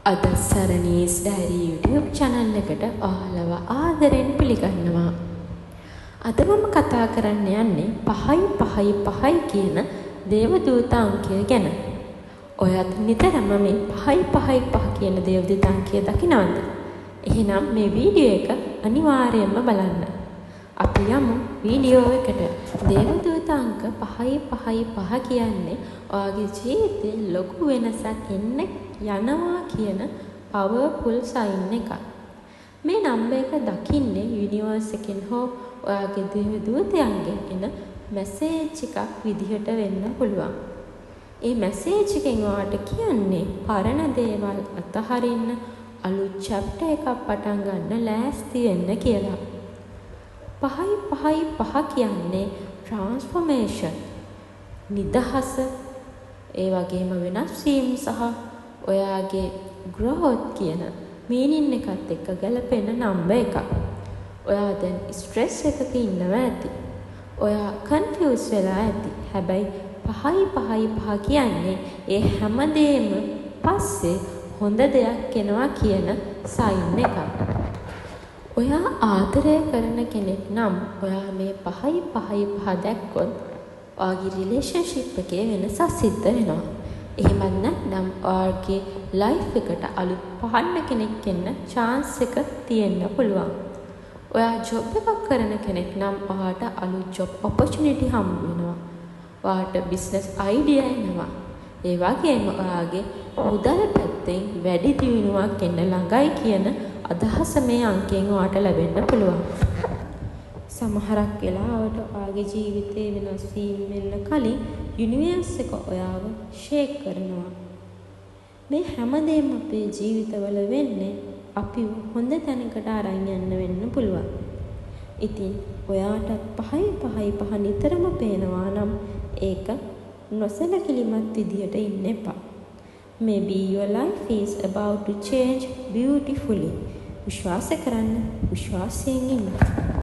අද සරණීස් diary YouTube channel එකට ඔයාලව ආදරෙන් පිළිගන්නවා. අද මම කතා කරන්න යන්නේ 5 කියන දේවදූත අංකය ගැන. ඔයත් නිතරම මේ 5 කියන දේවදූත අංකය දකිනවද? එහෙනම් මේ වීඩියෝ එක අනිවාර්යයෙන්ම බලන්න. අපි යමු වීඩියෝ එකට. දේවදූත අංක 5 කියන්නේ ඔයාගේ ජීවිතේ ලොකු වෙනසක් එන්න යනවා කියන පවර්ෆුල් සයින් එකක්. මේ නම්බර් එක දකින්නේ යුනිවර්ස් එකෙන් හෝ ඔයාගේ දේවදූතයන්ගෙන් එන මැසේජ් එකක් විදිහට වෙන්න පුළුවන්. ඒ මැසේජ් එකෙන් ඔයාට කියන්නේ පරණ දේවල් අතහරින්න, අලුත් chapter එකක් පටන් ගන්න ලෑස්ති වෙන්න කියලා. 5 කියන්නේ transformation, නිදහස, ඒ වගේම වෙනස් වීම සහ ඔයාගේ growth කියන meaning එකත් එක්ක ගැලපෙන නම්බර් එකක්. ඔයා දැන් stress එකක ඉන්නවා ඇති. ඔයා confuse වෙලා ඇති. හැබැයි 5 කියන්නේ ඒ හැමදේම පස්සේ හොඳ දෙයක් එනවා කියන sign එකක්. ඔයා ආදරය කරන කෙනෙක් නම් ඔයා මේ 5 දැක්කොත් ඔයාගේ රිලේෂන්ෂිප් එකේ වෙනසක් සිද්ධ වෙනවා. එහෙමත් නැත්නම් ඔයාගේ ලයිෆ් එකට අලුත් පහන්න කෙනෙක් එන්න chance එක තියෙන්න පුළුවන්. ඔයා ජොබ් එකක් කරන කෙනෙක් නම් ඔයාට අලුත් ජොබ් opportunity හම්බ වෙනවා. ඔයාට business idea එනවා. ඒ වගේම ඔයාගේ මුදල් පැත්තෙන් වැඩි දියුණුවක් එන්න ළඟයි කියන අදහස මේ අංකයෙන් ඔයාට ලැබෙන්න පුළුවන්. සමහරක් වෙලාවට ඔයාගේ ජීවිතේ වෙනස් වීම වෙන්න කලින් යුනිවර්ස් එක ඔයාව ෂේක් කරනවා. මේ හැමදේම අපේ ජීවිතවල වෙන්නේ අපිව හොඳ තැනකට අරන් යන්න වෙන්න පුළුවන්. ඉතින් ඔයාටත් 5 නිතරම පේනවා නම් ඒක නොසලකිලිමත් විදියට ඉන්න එපා. Maybe your life is about to change beautifully. විශ්වාස කරන්න, විශ්වාසයෙන් ඉන්න.